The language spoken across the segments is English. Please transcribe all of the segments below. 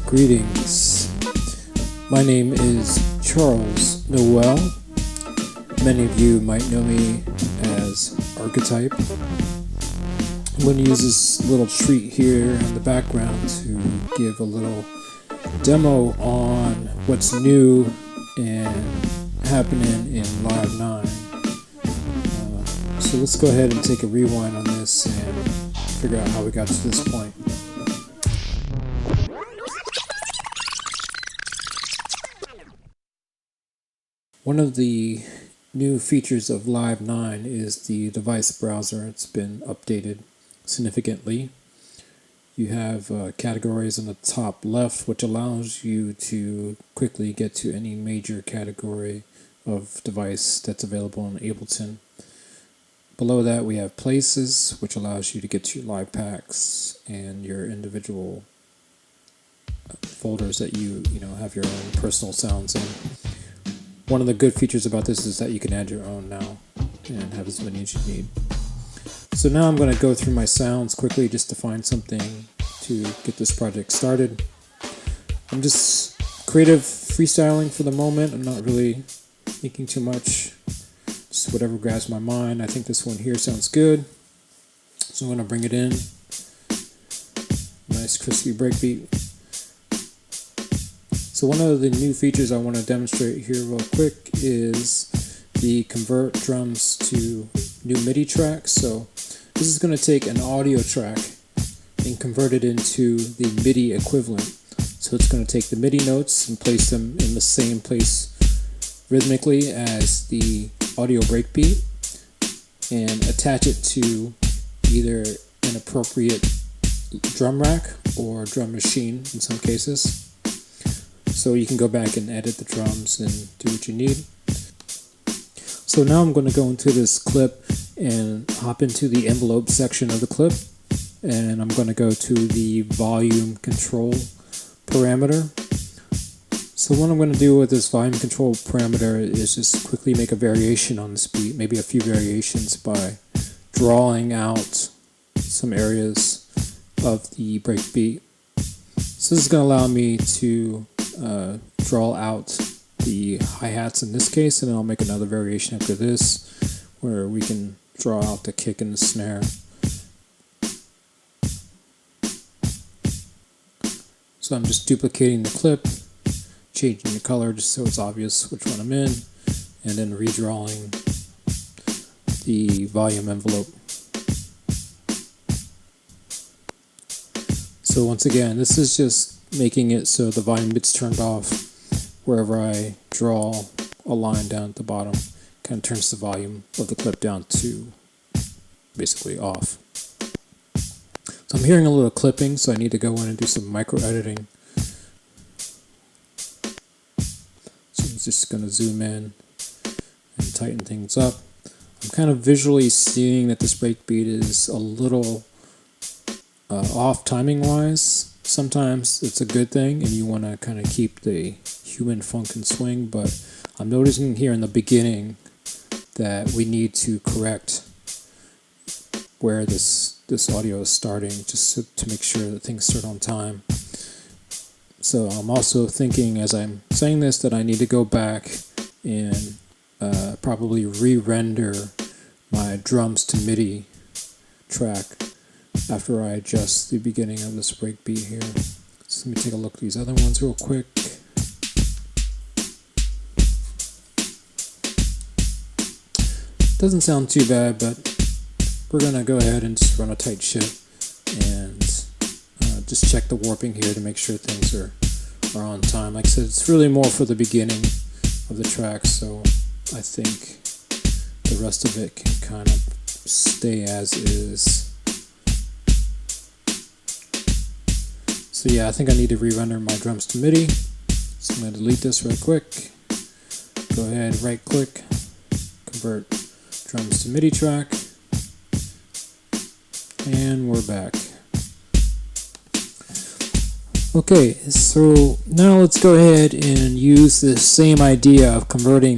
Greetings. My name is Charles Noel. Many of you might know me as Archetyp. I'm going to use this little treat here in the background to give a little demo on what's new and happening in Live 9. So let's go ahead and take a rewind on this and figure out how we got to this point. One of the new features of Live 9 is the device browser. It's been updated significantly. You have categories on the top left, which allows you to quickly get to any major category of device that's available in Ableton. Below that, we have places, which allows you to get to your live packs and your individual folders that you have your own personal sounds in. One of the good features about this is that you can add your own now and have as many as you need. So now I'm going to go through my sounds quickly just to find something to get this project started. I'm just creative freestyling for the moment. I'm not really thinking too much. Just whatever grabs my mind. I think this one here sounds good. So I'm going to bring it in. Nice crispy breakbeat. So one of the new features I want to demonstrate here real quick is the convert drums to new MIDI tracks. So this is going to take an audio track and convert it into the MIDI equivalent. So it's going to take the MIDI notes and place them in the same place rhythmically as the audio breakbeat and attach it to either an appropriate drum rack or drum machine in some cases. So you can go back and edit the drums and do what you need. So now I'm going to go into this clip and hop into the envelope section of the clip. And I'm going to go to the volume control parameter. So what I'm going to do with this volume control parameter is just quickly make a variation on this beat, maybe a few variations by drawing out some areas of the breakbeat. So this is going to allow me to draw out the hi-hats in this case, and then I'll make another variation after this where we can draw out the kick and the snare. So I'm just duplicating the clip, changing the color just so it's obvious which one I'm in, and then redrawing the volume envelope. So once again, this is just making it so the volume gets turned off wherever I draw a line down at the bottom. Kind of turns the volume of the clip down to basically off. So I'm hearing a little clipping, so I need to go in and do some micro editing. So I'm just going to zoom in and tighten things up. I'm kind of visually seeing that this breakbeat is a little off timing wise. Sometimes it's a good thing and you want to kind of keep the human funk and swing, but I'm noticing here in the beginning that we need to correct where this audio is starting just to make sure that things start on time. So I'm also thinking as I'm saying this that I need to go back and probably re-render my drums to MIDI track after I adjust the beginning of this breakbeat here. So let me take a look at these other ones real quick. Doesn't sound too bad, but we're going to go ahead and just run a tight ship and just check the warping here to make sure things are on time. Like I said, it's really more for the beginning of the track, so I think the rest of it can kind of stay as is. So yeah, I think I need to re-render my drums to MIDI. So I'm going to delete this right quick. Go ahead, right click, convert drums to MIDI track. And we're back. Okay, so now let's go ahead and use this same idea of converting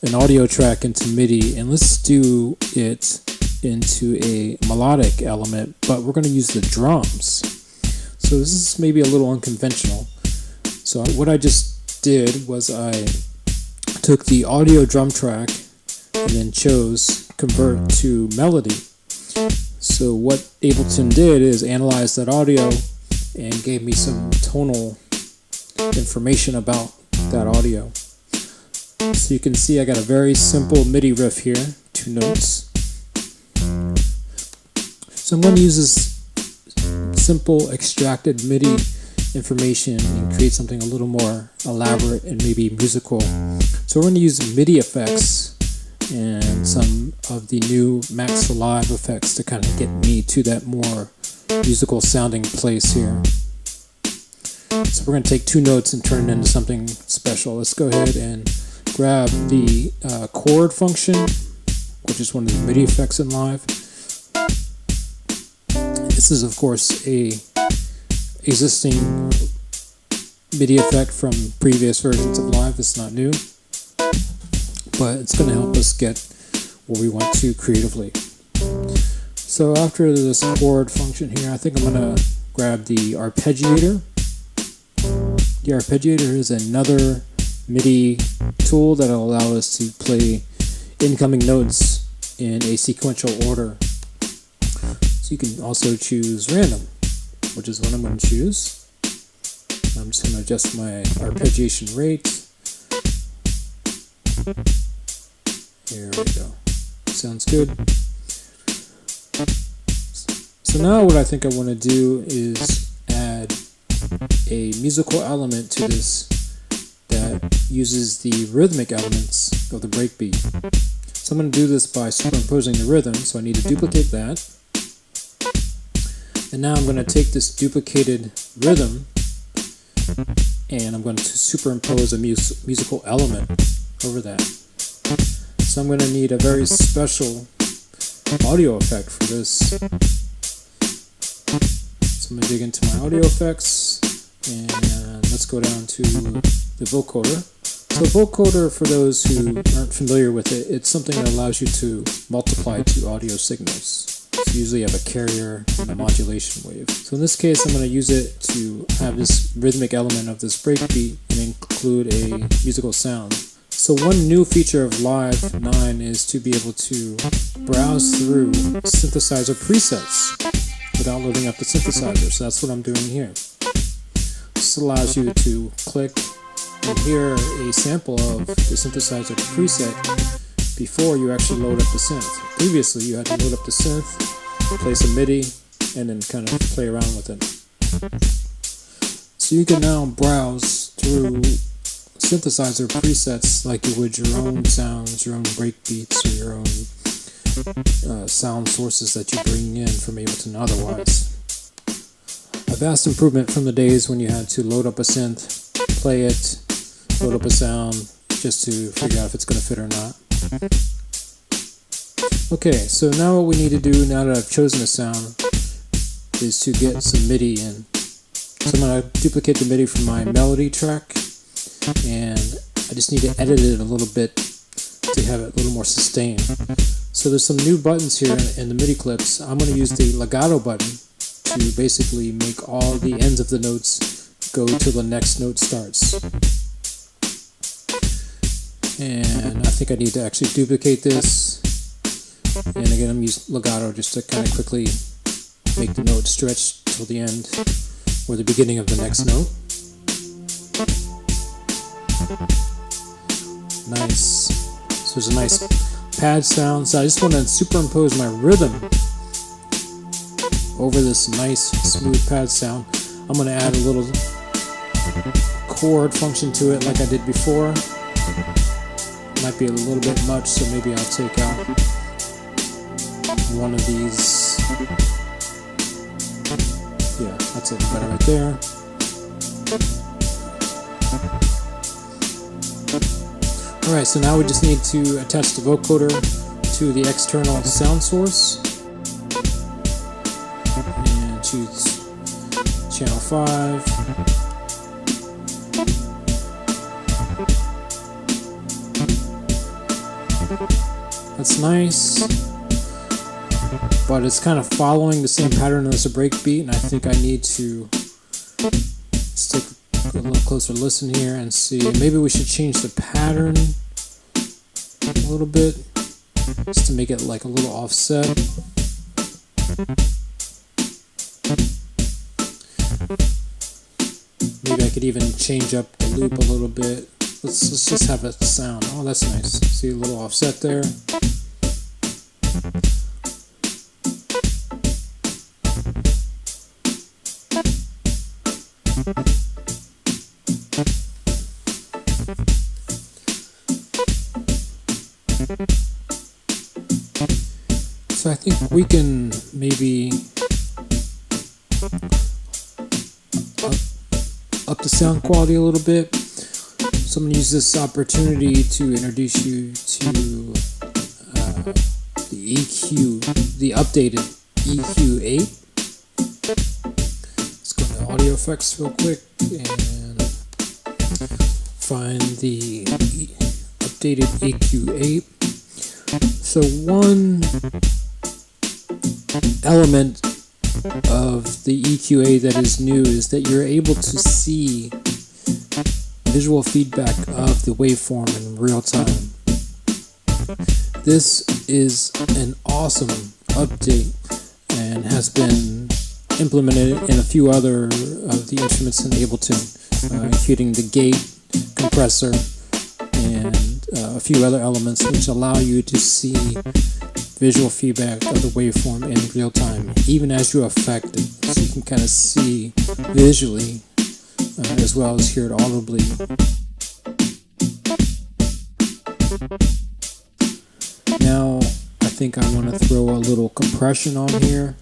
an audio track into MIDI, and let's do it into a melodic element, but we're going to use the drums. So this is maybe a little unconventional. So what I just did was I took the audio drum track and then chose convert to melody. So what Ableton did is analyze that audio and gave me some tonal information about that audio. So you can see I got a very simple MIDI riff here, 2 notes. So I'm going to use this simple extracted MIDI information and create something a little more elaborate and maybe musical. So we're going to use MIDI effects and some of the new Max Live effects to kind of get me to that more musical sounding place here. So we're going to take 2 notes and turn it into something special. Let's go ahead and grab the chord function, which is one of the MIDI effects in Live. This is of course a existing MIDI effect from previous versions of Live. It's not new, but it's going to help us get where we want to creatively. So after this chord function here, I think I'm going to grab the arpeggiator. The arpeggiator is another MIDI tool that will allow us to play incoming notes in a sequential order. So you can also choose random, which is what I'm going to choose. I'm just going to adjust my arpeggiation rate. Here we go. Sounds good. So now what I think I want to do is add a musical element to this that uses the rhythmic elements of the breakbeat. So I'm going to do this by superimposing the rhythm, so I need to duplicate that. And now I'm going to take this duplicated rhythm and I'm going to superimpose a musical element over that. So I'm going to need a very special audio effect for this. So I'm going to dig into my audio effects and let's go down to the vocoder. So vocoder, for those who aren't familiar with it, it's something that allows you to multiply 2 audio signals. So usually you have a carrier and a modulation wave. So in this case, I'm going to use it to have this rhythmic element of this breakbeat and include a musical sound. So one new feature of Live 9 is to be able to browse through synthesizer presets without loading up the synthesizer. So that's what I'm doing here. This allows you to click and hear a sample of the synthesizer preset before you actually load up the synth. Previously, you had to load up the synth, play some MIDI, and then kind of play around with it. So you can now browse through synthesizer presets like you would your own sounds, your own breakbeats, or your own sound sources that you bring in from Ableton otherwise. A vast improvement from the days when you had to load up a synth, play it, load up a sound, just to figure out if it's going to fit or not. Okay, so now what we need to do, now that I've chosen a sound, is to get some MIDI in. So I'm going to duplicate the MIDI from my melody track, and I just need to edit it a little bit to have it a little more sustained. So there's some new buttons here in the MIDI clips. I'm going to use the legato button to basically make all the ends of the notes go till the next note starts. And I think I need to actually duplicate this. And again, I'm using legato just to kind of quickly make the note stretch till the end or the beginning of the next note. Nice. So there's a nice pad sound. So I just want to superimpose my rhythm over this nice smooth pad sound. I'm going to add a little chord function to it like I did before. Might be a little bit much, so maybe I'll take out one of these. Yeah, that's it, better right there. Alright, so now we just need to attach the vocoder to the external sound source and choose channel 5. That's nice, but it's kind of following the same pattern as a breakbeat, and I think I need to Let's take a little closer listen here and see. Maybe we should change the pattern a little bit, just to make it like a little offset. Maybe I could even change up the loop a little bit. Let's just have it sound. Oh, that's nice. See a little offset there. So I think we can maybe up the sound quality a little bit. So I'm going to use this opportunity to introduce you to the EQ, the updated EQ8. Let's go to audio effects real quick and find the updated EQ8. So one element of the EQ8 that is new is that you're able to see visual feedback of the waveform in real time. This is an awesome update and has been implemented in a few other of the instruments in Ableton, including the gate, compressor, and a few other elements which allow you to see visual feedback of the waveform in real time, even as you affect it, so you can kind of see visually as well as hear it audibly. Now I think I want to throw a little compression on here.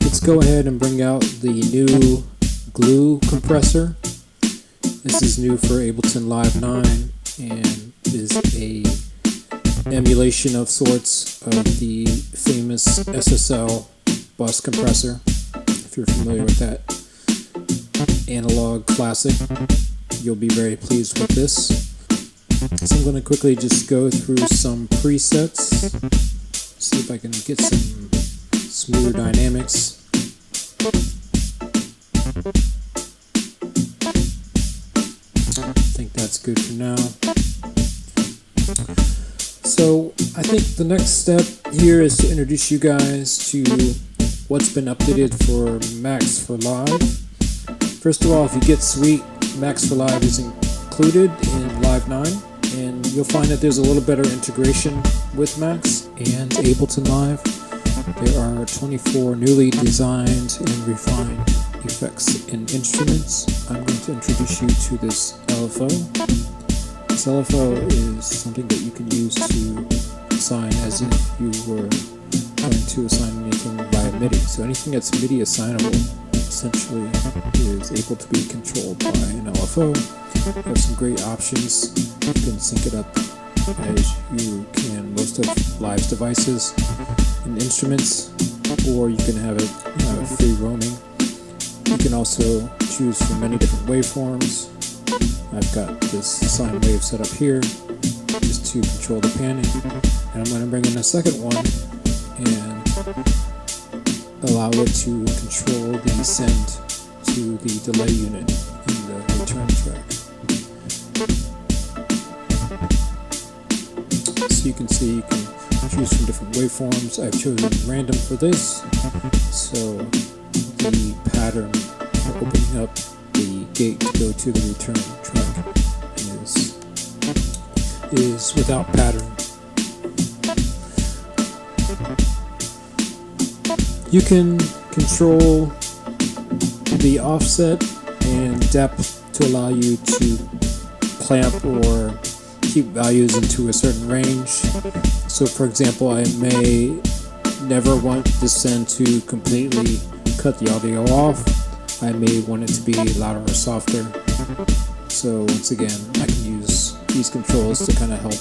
Let's go ahead and bring out the new glue compressor. This is new for Ableton Live 9 and is a emulation of sorts of the famous SSL bus compressor, if you're familiar with that analog classic. You'll be very pleased with this. So I'm going to quickly just go through some presets, see if I can get some smoother dynamics. I think that's good for now. So I think the next step here is to introduce you guys to what's been updated for Max for Live. First of all, if you get Suite, Max for Live is included in Live 9, and you'll find that there's a little better integration with Max and Ableton Live. There are 24 newly designed and refined effects and instruments. I'm going to introduce you to this LFO. This LFO is something that you can use to assign as if you were going to assign anything via MIDI. So anything that's MIDI assignable essentially is able to be controlled by an LFO. You have some great options. You can sync it up as you can most of Live's devices and instruments, or you can have it free roaming. You can also choose from many different waveforms. I've got this sine wave set up here just to control the panning, and I'm going to bring in a second one and allow it to control the send to the delay unit in the return track. So you can see you can choose from different waveforms. I've chosen random for this, so the pattern for opening up the gate to go to the return track is without pattern. You can control the offset and depth to allow you to clamp or keep values into a certain range. So for example, I may never want the send to completely cut the audio off. I may want it to be louder or softer. So once again, I can use these controls to kind of help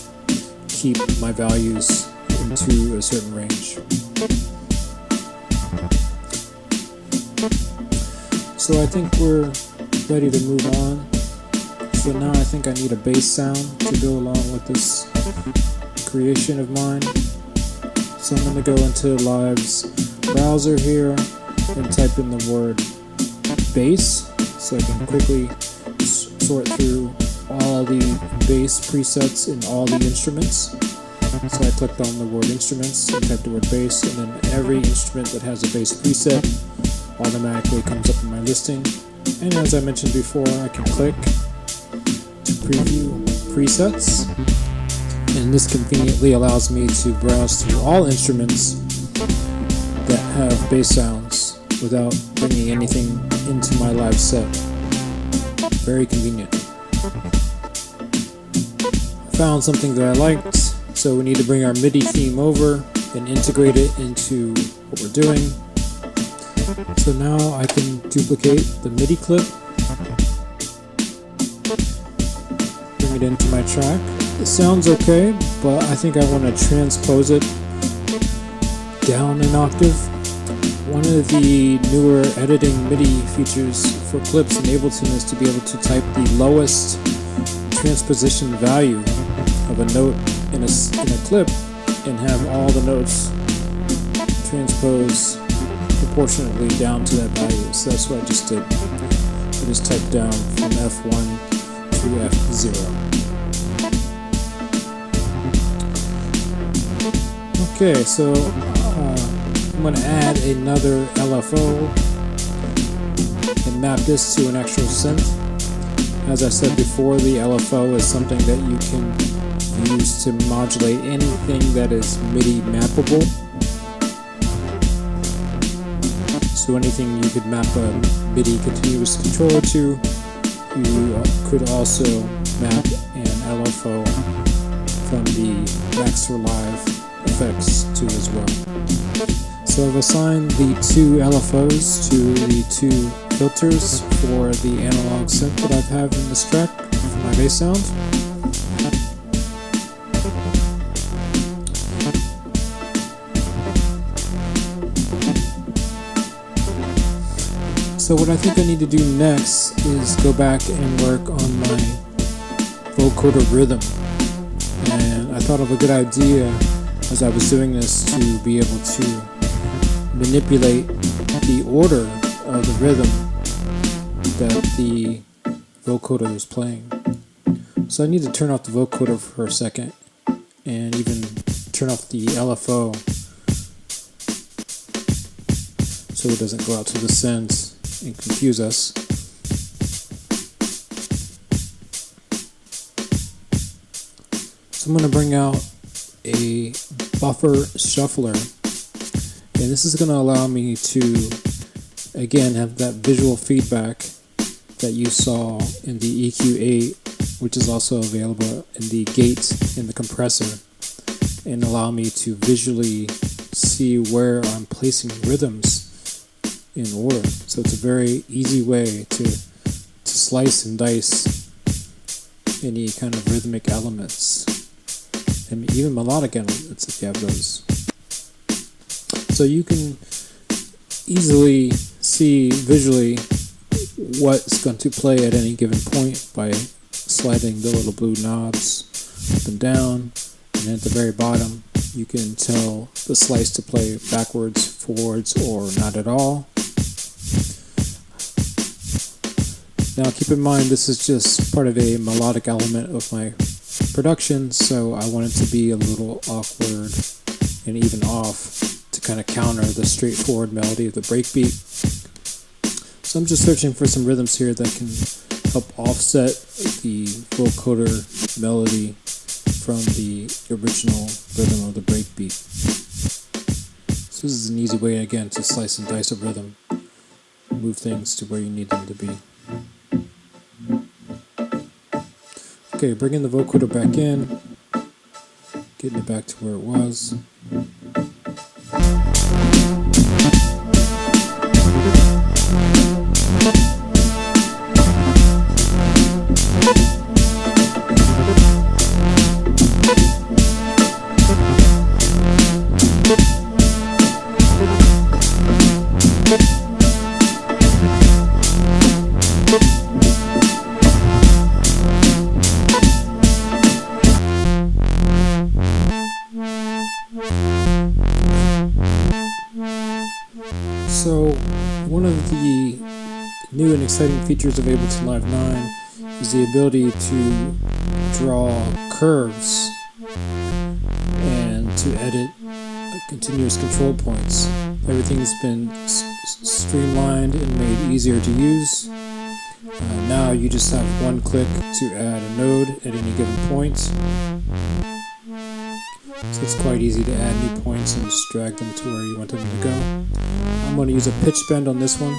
keep my values into a certain range. So I think we're ready to move on. So now I think I need a bass sound to go along with this creation of mine. So I'm going to go into Live's browser here and type in the word bass. so I can quickly sort through all the bass presets in all the instruments. So I clicked on the word instruments and typed the word bass, and then every instrument that has a bass preset automatically comes up in my listing. And as I mentioned before, I can click to preview presets, and this conveniently allows me to browse through all instruments that have bass sounds without bringing anything into my live set. Very convenient. Found something that I liked, so we need to bring our MIDI theme over and integrate it into what we're doing. So now I can duplicate the MIDI clip, bring it into my track. It sounds okay, but I think I want to transpose it down an octave. One of the newer editing MIDI features for clips in Ableton is to be able to type the lowest transposition value of a note in a clip and have all the notes transpose proportionately down to that value. So that's what I just did. I just typed down from F1 to F0. Okay, so I'm going to add another LFO and map this to an actual synth. As I said before, the LFO is something that you can use to modulate anything that is MIDI mappable. So anything you could map a MIDI continuous controller to, you could also map an LFO from the Max for Live effects to as well. So I've assigned the two LFOs to the two filters for the analog synth that I have in this track for my bass sound. So what I think I need to do next is go back and work on my vocoder rhythm. And I thought of a good idea as I was doing this to be able to manipulate the order of the rhythm that the vocoder is playing. So I need to turn off the vocoder for a second and even turn off the LFO so it doesn't go out to the synths and confuse us. So I'm going to bring out a buffer shuffler, and this is going to allow me to again have that visual feedback that you saw in the EQ8, which is also available in the gate in the compressor, and allow me to visually see where I'm placing rhythms in order. So it's a very easy way to slice and dice any kind of rhythmic elements, and even melodic elements if you have those. So you can easily see visually what's going to play at any given point by sliding the little blue knobs up and down, and at the very bottom you can tell the slice to play backwards, forwards, or not at all. Now keep in mind this is just part of a melodic element of my production, so I want it to be a little awkward and even off to kind of counter the straightforward melody of the breakbeat. So I'm just searching for some rhythms here that can help offset the vocoder melody from the original rhythm of the breakbeat. So this is an easy way again to slice and dice a rhythm, move things to where you need them to be. Okay, bringing the vocoder back in, getting it back to where it was. and exciting features of Ableton Live 9 is the ability to draw curves and to edit continuous control points. Everything's been streamlined and made easier to use. Now you just have one click to add a node at any given point. So it's quite easy to add new points and just drag them to where you want them to go. I'm going to use a pitch bend on this one.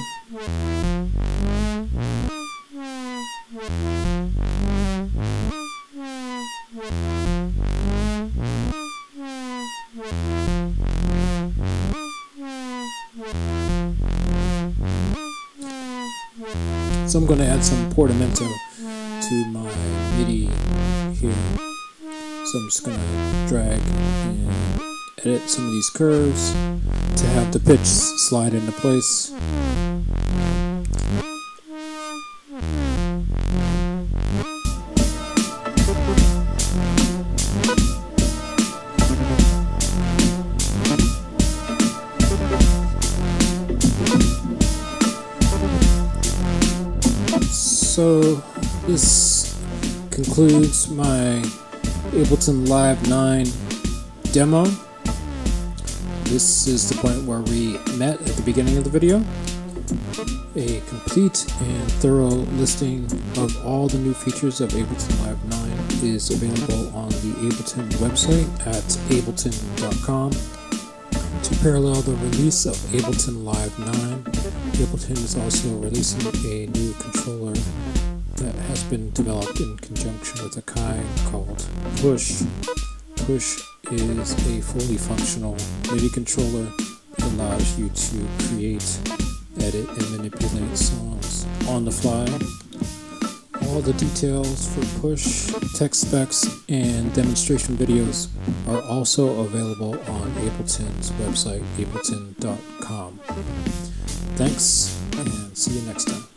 So I'm going to add some portamento to my MIDI here. So I'm just going to drag and edit some of these curves to have the pitch slide into place. So this concludes my Ableton Live 9 demo. This is the point where we met at the beginning of the video. A complete and thorough listing of all the new features of Ableton Live 9 is available on the Ableton website at ableton.com. To parallel the release of Ableton Live 9, Ableton is also releasing a new controller that has been developed in conjunction with Akai called Push. Push is a fully functional MIDI controller that allows you to create, edit, and manipulate songs on the fly. All the details for Push, tech specs, and demonstration videos are also available on Ableton's website, ableton.com. Thanks, and see you next time.